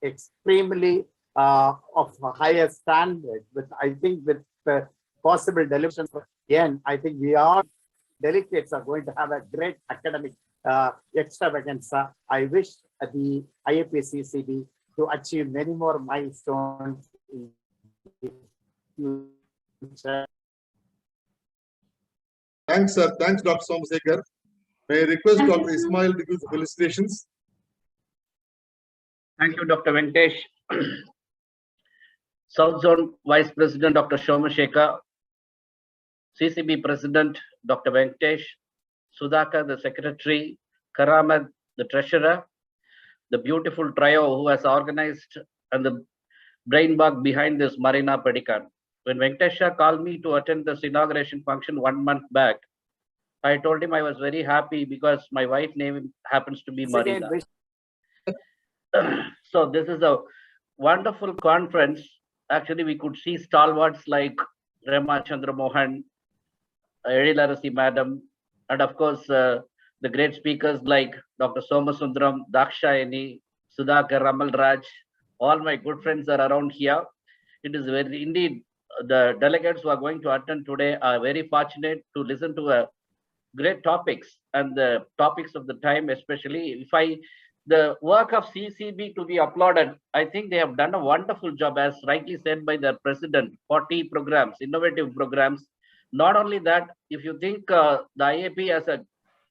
extremely of a higher standard. With I think with possible delivery, again, I think we all delegates are going to have a great academic extravaganza. I wish the IAP-CCB to achieve many more milestones in the future. Thanks, sir. Thanks, Dr. Somasekhar. May I request Dr. Ismail to give the felicitations? Thank you, Dr. Venkatesh. South Zone Vice President, Dr. Somasekhar, CCB President, Dr. Venkatesh, Sudhakar, the Secretary, Karamat, the Treasurer, the beautiful trio who has organized and the brain bug behind this Marina Pedicon. When Venkatesh called me to attend this inauguration function 1 month back, I told him I was very happy because my wife's name happens to be Marina. So this is a wonderful conference. Actually, we could see stalwarts like Rema Chandra Mohan, Edilarasi Madam, and of course, the great speakers like Dr. Somasundram, Dakshayani, Sudhakar, Ramal Raj. All my good friends are around here. It is very, indeed, the delegates who are going to attend today are very fortunate to listen to great topics, and the topics of the time, especially the work of CCB to be applauded. I think they have done a wonderful job, as rightly said by their president. 40 programs, innovative programs. Not only that, if you think the IAP as a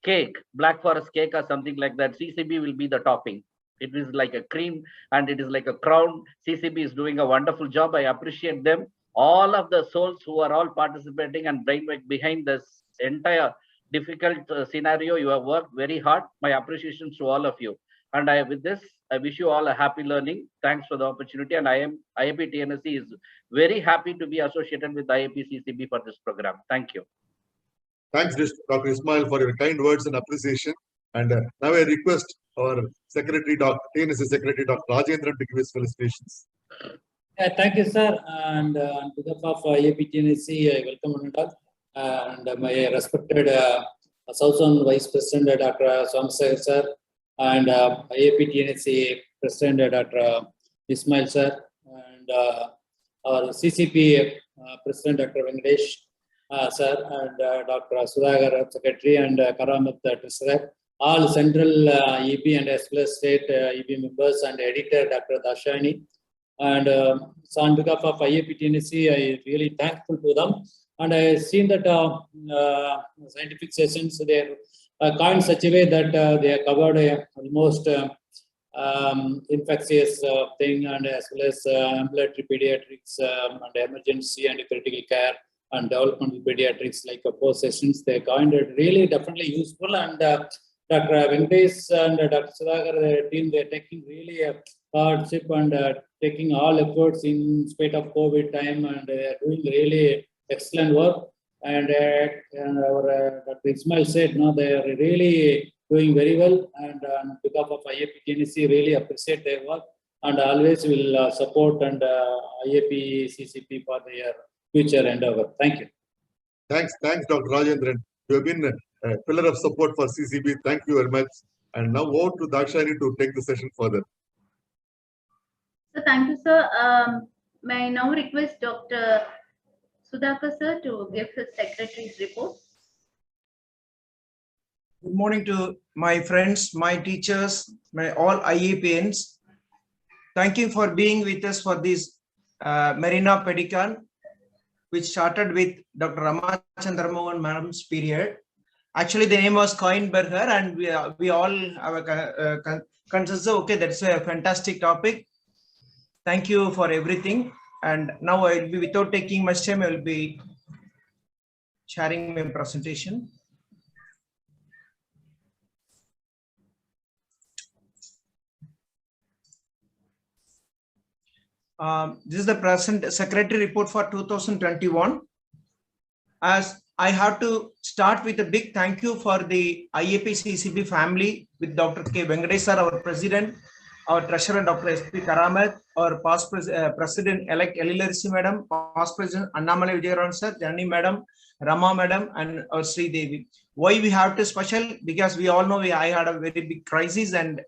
cake, Black Forest cake or something like that, CCB will be the topping. It is like a cream and it is like a crown. CCB is doing a wonderful job. I appreciate them. All of the souls who are all participating and brainwork behind this entire difficult scenario, you have worked very hard. My appreciations to all of you. And with this, I wish you all a happy learning. Thanks for the opportunity. And IAP TNSC is very happy to be associated with IAP CCB for this program. Thank you. Thanks, Dr. Ismail, for your kind words and appreciation. And now I request our Secretary, TNSC Secretary, Dr. Rajendran, to give his felicitations. Thank you, sir. And on behalf of IAP TNSC, I welcome all. And my respected South Zone Vice President, Dr. Somasekhar, sir, and IAP TNSC President, Dr. Ismail, sir, and our CCP President, Dr. Venkatesh, sir, and Dr. Sudhakar, Secretary, and Karamat, Treasurer, all central EP and as well as state EP members, and editor, Dr. Dakshayani. And so on behalf of IAP TNSC, I really thankful to them. And I have seen that scientific sessions, they are coined such a way that they have covered almost infectious thing, and as well as ambulatory pediatrics and emergency and critical care and developmental pediatrics, like 4 sessions. They coined it really definitely useful. And Dr. Venkatesh and Dr. Sudhakar, their team, they're taking really a hardship and taking all efforts in spite of COVID time, and they're doing really excellent work. And our Dr. Ismail said, no, they are really doing very well. And on behalf of IAP TNSC, really appreciate their work, and always will support and IAP CCP for their future endeavor. Thank you. Thanks, Dr. Rajendran. You have been a pillar of support for CCB. Thank you very much. And now over to Dakshayani to take the session further. So thank you, sir. May I now request Dr. Sudhakar, sir, to give his secretary's report. Good morning to my friends, my teachers, my all IAPNs. Thank you for being with us for this Marina Pedicon, which started with Dr. Rema Chandra Mohan Madam's period. Actually, the name was coined by her, and we all have a consensus. Okay, that's a fantastic topic. Thank you for everything. And now I will be, without taking much time, I will be sharing my presentation. This is the present secretary report for 2021. As I have to start with a big thank you for the IAP CCB family with Dr. K. Venkatesh sir, our president, our treasurer Dr. S.P. Karamat, our past President-elect Elilarisi Madam, past President Annamalai Vijayaran Sir, Janani Madam, Rama Madam, and our Sri Devi. Why we have to special? Because we all know I had a very big crisis, and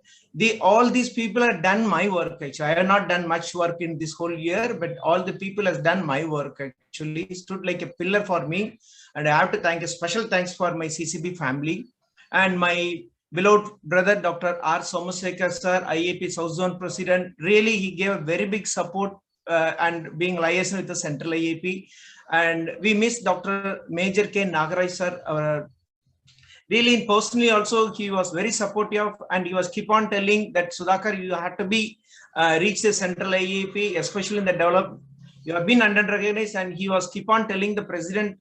all these people have done my work. Actually, I have not done much work in this whole year, but all the people has done my work. Actually, stood like a pillar for me, and I have to thank a special thanks for my CCB family and my beloved brother Dr. R. Somasekar Sir, IAP South Zone President. Really, he gave a very big support and being liaison with the Central IAP. And we miss Dr. Major K. Nagaraj Sir. Really, personally also, he was very supportive, and he was keep on telling that Sudhakar, you have to be reach the Central IAP, especially in the development. You have been under-recognized, and he was keep on telling the present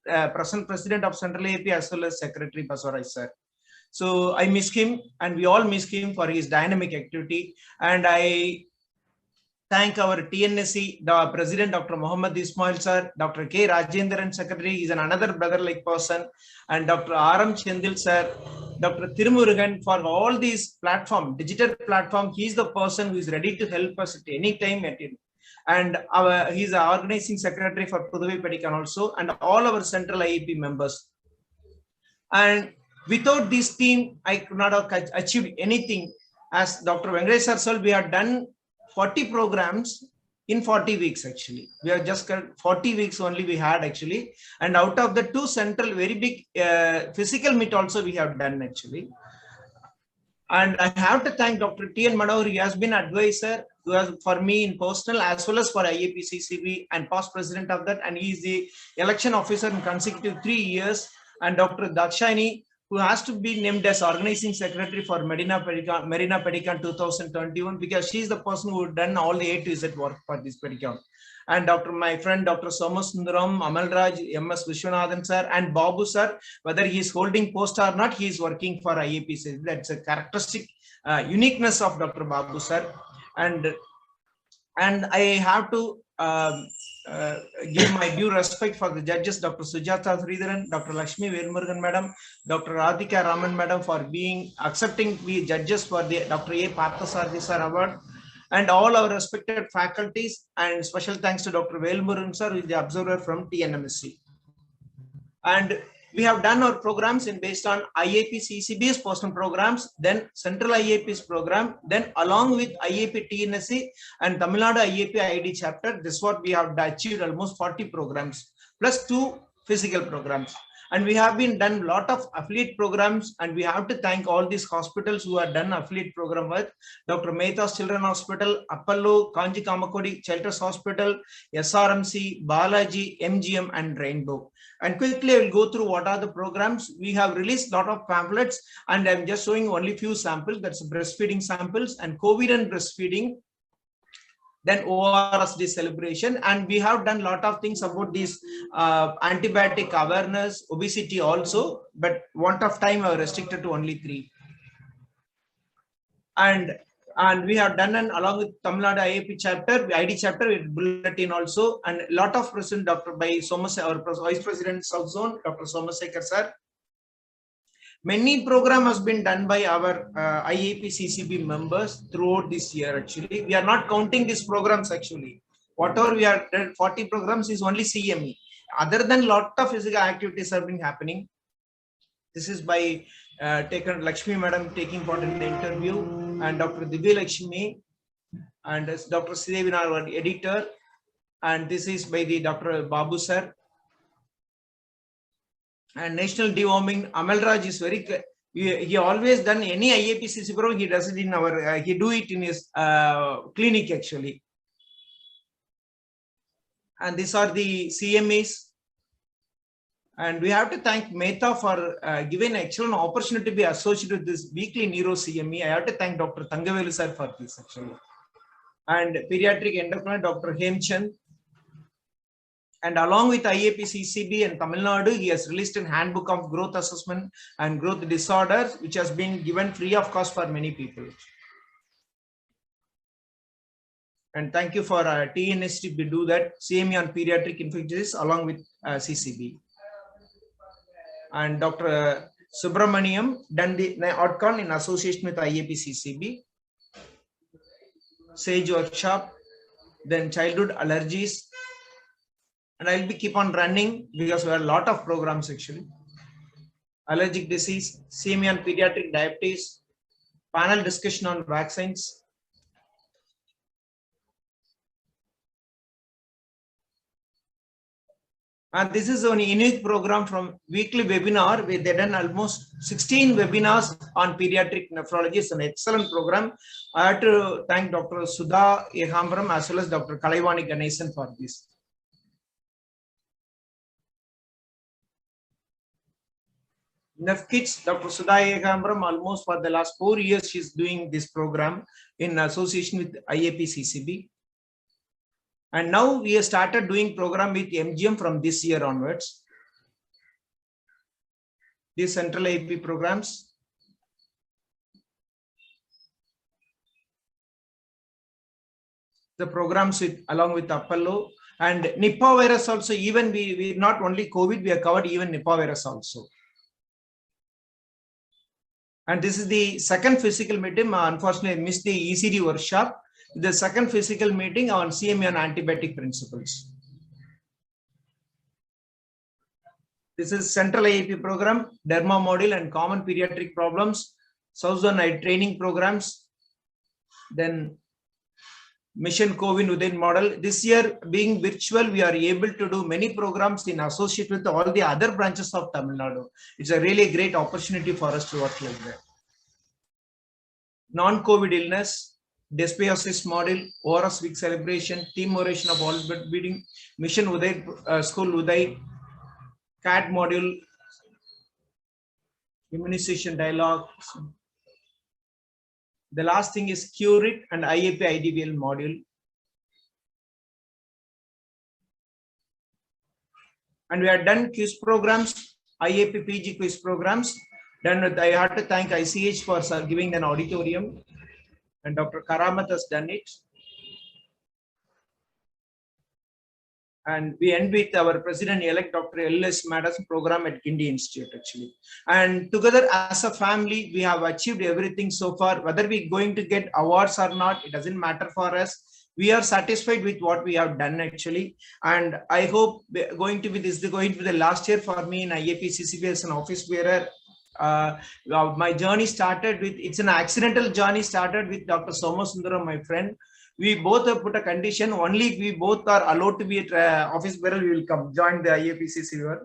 president of Central IAP as well as Secretary Baswaraj Sir. So I miss him, and we all miss him for his dynamic activity. And I thank our TNSC, the President Dr. Muhammad Ismail Sir, Dr. K. Rajendran Secretary is another brother-like person, and Dr. R.M. Chendil Sir, Dr. Tirumurugan for all these digital platform. He is the person who is ready to help us at any time. And he's the organizing secretary for Pudurai Pedicon also, and all our Central IAP members. And without this team, I could not have achieved anything. As Dr. Venkatesh Sir said, we have done 40 programs in 40 weeks actually. We have just got 40 weeks only we had actually. And out of the 2 central very big physical meet also we have done actually. And I have to thank Dr. T.N. Manohar. He has been advisor for me in personal as well as for IAP CCB and past president of that. And he is the election officer in consecutive 3 years. And Dr. Dakshani, who has to be named as organizing secretary for Marina Pedicon 2021, because she is the person who done all the A to Z work for this Pedicon. And my friend Dr. Somasundaram, Amalraj, MS Vishwanathan Sir, and Babu Sir, whether he is holding post or not, he is working for IAP. That's a characteristic uniqueness of Dr. Babu Sir. And I have to give my due respect for the judges, Dr. Sujata Sridharan, Dr. Lakshmi Velmurugan Madam, Dr. Radhika Raman Madam for accepting the judges for the Dr. A. Parthasarathi Sir Award, and all our respected faculties, and special thanks to Dr. Velmurugan Sir, who is the observer from TNMSC. And we have done our programs based on IAP CCB's personal programs, then Central IAP's program, then along with IAP TNSC and Tamil Nadu IAP ID chapter. This is what we have achieved, almost 40 programs plus 2 physical programs. And we have been done a lot of affiliate programs, and we have to thank all these hospitals who have done affiliate program with Dr. Mehta's Children Hospital, Apollo, Kanji Kamakodi, Shelters Hospital, SRMC, Balaji, MGM, and Rainbow. And quickly I will go through what are the programs. We have released a lot of pamphlets, and I'm just showing only few samples. That's breastfeeding samples and COVID and breastfeeding. Then ORS Day celebration, and we have done a lot of things about this antibiotic awareness, obesity also, but want of time I restricted to only 3. And we have done an along with Tamil Nadu IAP chapter, ID chapter with bulletin also, and a lot of present Dr. by Somasekar, our Vice President South Zone, Dr. Somasekar Sir. Many program has been done by our IAP CCB members throughout this year. Actually, we are not counting these programs. Actually, whatever we are done, 40 programs is only CME. Other than lot of physical activities have been happening. This is by Lakshmi Madam taking part in the interview, and Dr. Divya Lakshmi, and Dr. Sridevin, our editor, and this is by the Dr. Babu Sir. And national deworming, Amalraj is very, he always done any IAPCC program, he does it in our, he do it in his clinic actually. And these are the CMEs. And we have to thank Mehta for giving an excellent opportunity to be associated with this weekly Neuro CME. I have to thank Dr. Thangavelu Sir for this actually. And pediatric endocrine, Dr. Hemchand. And along with IAP CCB and Tamil Nadu, he has released a handbook of growth assessment and growth disorders, which has been given free of cost for many people. And thank you for TNST to do that, CME on pediatric infectious along with CCB. And Dr. Subramaniam done the outcome in association with IAP CCB. SAGE workshop, then childhood allergies, and I'll be keep on running because we have a lot of programs actually. Allergic disease, CME and pediatric diabetes, panel discussion on vaccines. And this is a unique program from weekly webinar where they done almost 16 webinars on pediatric nephrology. It's an excellent program. I have to thank Dr. Sudha Ehambaram as well as Dr. Kalaivani Ganesan for this. Enough kids, Dr. Sudha Ehambaram, almost for the last 4 years, she's doing this program in association with IAP CCB. And now we have started doing program with MGM from this year onwards. These central IAP programs. The programs with along with Apollo and Nipah virus also, even we not only COVID, we have covered even Nipah virus also. And this is the second physical meeting. Unfortunately, I missed the ECD workshop. The second physical meeting on CME and antibiotic principles. This is central IAP program, Derma Module and common pediatric problems, Southern training programs, then Mission COVID Uday model. This year being virtual, we are able to do many programs in association with all the other branches of Tamil Nadu. It's a really great opportunity for us to work like that. Non-COVID illness, dysbiosis model, ORS week celebration, team oration of all breastfeeding, Mission Uday, School Uday, CAT module, Immunisation Dialogue. The last thing is Cure It and IAP IDVL module. And we have done quiz programs, IAP PG quiz programs. Done with, I had to thank ICH for giving an auditorium. And Dr. Karamat has done it. And we end with our president-elect, Dr. L.S. Maddas program at Gindi Institute, actually. And together as a family, we have achieved everything so far. Whether we're going to get awards or not, it doesn't matter for us. We are satisfied with what we have done, actually. And I hope this is going to be the last year for me in IAP CCB as an office bearer. My journey started with, it's an accidental journey started with Dr. Somasundaram, my friend. We both have put a condition, only we both are allowed to be at office bearer, we will come join the IAPCC.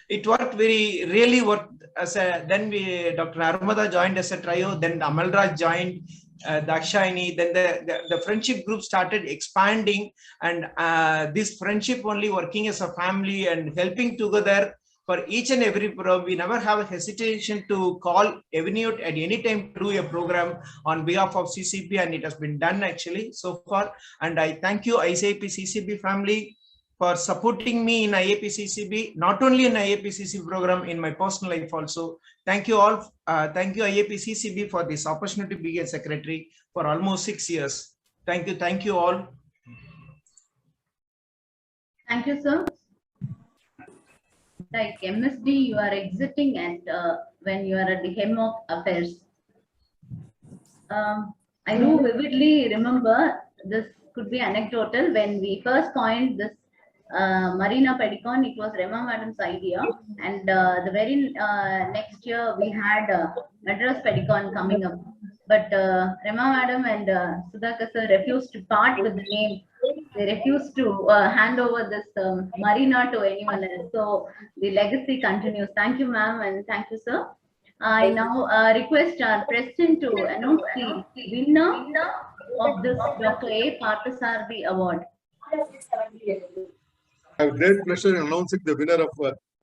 It worked really worked as a, then Dr. Armada joined as a trio, then Amalraj joined, Dakshayani, then the friendship group started expanding, and this friendship only working as a family and helping together for each and every program. We never have a hesitation to call Avenue at any time to do a program on behalf of CCP, and it has been done actually so far. And I thank you IAP CCB family for supporting me in IAP CCB, not only in IAP CCB program, in my personal life also. Thank you all. Thank you IAP CCB for this opportunity to be a secretary for almost 6 years. Thank you all. Thank you, sir. Like MSD, you are exiting, and when you are at the helm of affairs. I do vividly remember, this could be anecdotal, when we first coined this Marina Pedicon, it was Rema Madam's idea, and the very next year we had Madras Pedicon coming up. But Rema Madam and Sudhakar sir refused to part with the name. They refused to hand over this Marina to anyone else. So the legacy continues. Thank you, ma'am, and thank you, sir. I now request our president to announce the winner of this Dr. A. Parthasarathy Award. I have great pleasure in announcing the winner of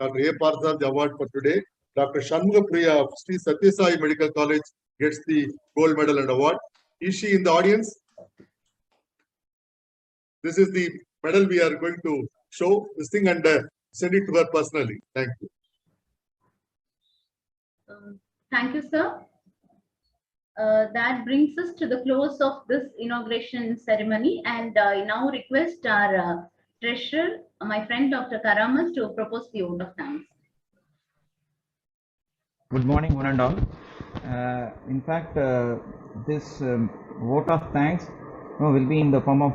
Dr. A. Parthasarathy Award for today. Dr. Shanmuga Priya of Sri Sathya Sai Medical College gets the gold medal and award. Is she in the audience? This is the medal we are going to show this thing and send it to her personally. Thank you. Thank you, sir. That brings us to the close of this inauguration ceremony, and I now request our treasurer, my friend Dr. Karamat, to propose the vote of thanks. Good morning, one and all. In fact, this vote of thanks will be in the form of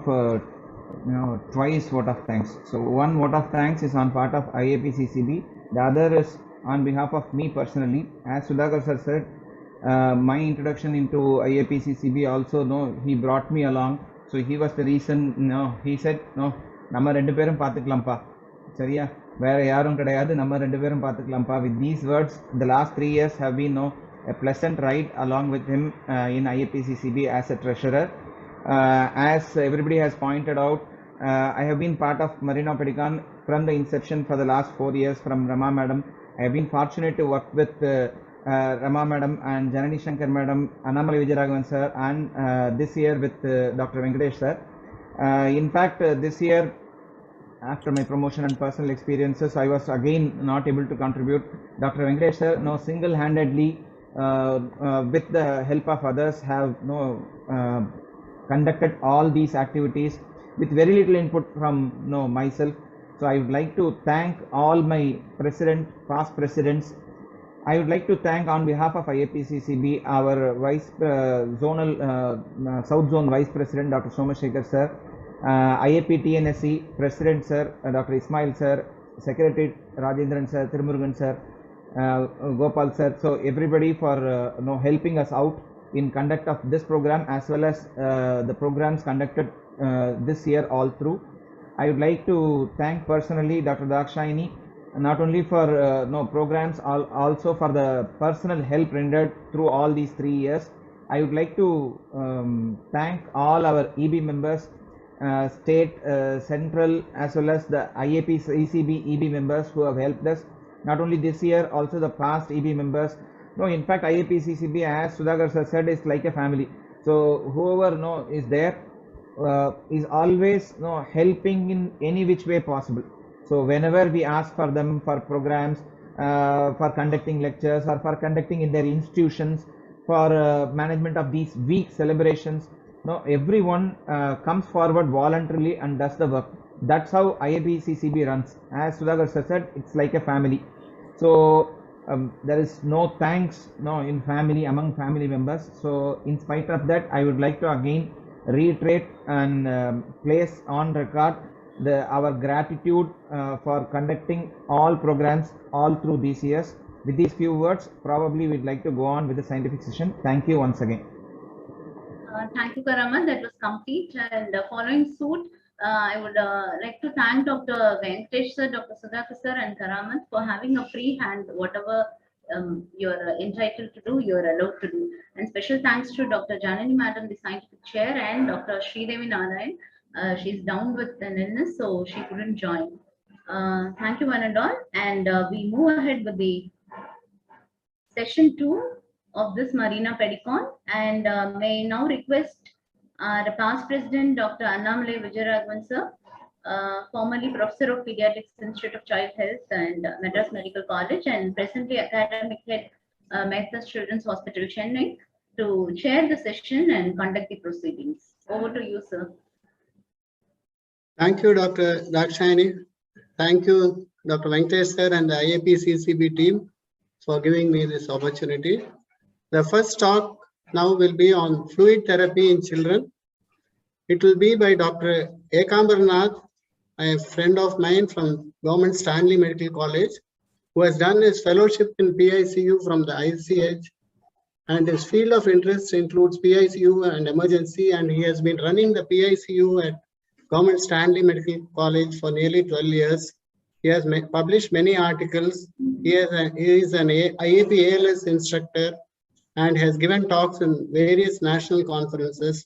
twice vote of thanks. So one vote of thanks is on part of IAPCCB. The other is on behalf of me personally. As Sudhakar sir said, my introduction into IAPCCB also, he brought me along. So he was the reason. He said, நம்ம ரெண்டு பேரும் பார்த்துக்கலாம்ப்பா, சரியா, வேற யாரும் கிடையாது, நம்ம ரெண்டு பேரும் பார்த்துக்கலாம்ப்பா. With these words, the last 3 years have been a pleasant ride along with him in IAPCCB as a treasurer. As everybody has pointed out, I have been part of Marina Pedicon from the inception for the last 4 years from Rama Madam. I have been fortunate to work with Rama Madam and Janani Shankar Madam, Annamalai Vijayaraghavan sir, and this year with Dr. Venkatesh sir. In fact, this year, after my promotion and personal experiences, I was again not able to contribute. Dr. Venkatesh sir, single-handedly, with the help of others, have conducted all these activities with very little input from myself. So I would like to thank all my past presidents. I would like to thank on behalf of IAPCCB our zonal South Zone Vice President Dr. Somashekar sir, IAP TNSC President sir, Dr. Ismail sir, Secretary Rajendran sir, Tirumurugan sir, Gopal sir. So everybody for helping us out in conduct of this program as well as the programs conducted this year all through. I would like to thank personally Dr. Dakshayani, not only for programs, also for the personal help rendered through all these 3 years. I would like to thank all our EB members, state, central, as well as the IAP ECB EB members who have helped us, not only this year, also the past EB members. In fact, IAPCCB, as Sudhakar sir said, is like a family. So whoever is there is always helping in any which way possible. So whenever we ask for them for programs, for conducting lectures, or for conducting in their institutions, for management of these week celebrations, everyone comes forward voluntarily and does the work. That's how IAPCCB runs. As Sudhakar sir said, it's like a family. So there is no thanks in family, among family members. So in spite of that, I would like to again reiterate and place on record our gratitude for conducting all programs all through these years. With these few words, probably we'd like to go on with the scientific session. Thank you once again. Thank you, Karaman. That was complete. And following suit, I would like to thank Dr. Venkatesh sir, Dr. Sudhakar sir, and Karaman for having a free hand. Whatever you're entitled to do, you're allowed to do. And special thanks to Dr. Janani Madam, the scientific chair, and Dr. Sridevi Narayan. She's down with an illness, so she couldn't join. Thank you, one and all. And we move ahead with the session 2 of this Marina Pedicon. And may now request the past president, Dr. Annamalai Vijayaraghavan sir, formerly Professor of Pediatrics, Institute of Child Health and Madras Medical College, and presently Academic Head, Mathas Children's Hospital, Chennai, to chair the session and conduct the proceedings. Over to you, sir. Thank you, Dr. Dakshayani. Thank you, Dr. Venkatesh sir and the IAPCCB team for giving me this opportunity. The first talk now will be on fluid therapy in children. It will be by Dr. Ekambarnath, a friend of mine from Government Stanley Medical College, who has done his fellowship in PICU from the ICH, and his field of interest includes PICU and emergency, and he has been running the PICU at Government Stanley Medical College for nearly 12 years. He has published many articles. He is an IAP ALS instructor and has given talks in various national conferences.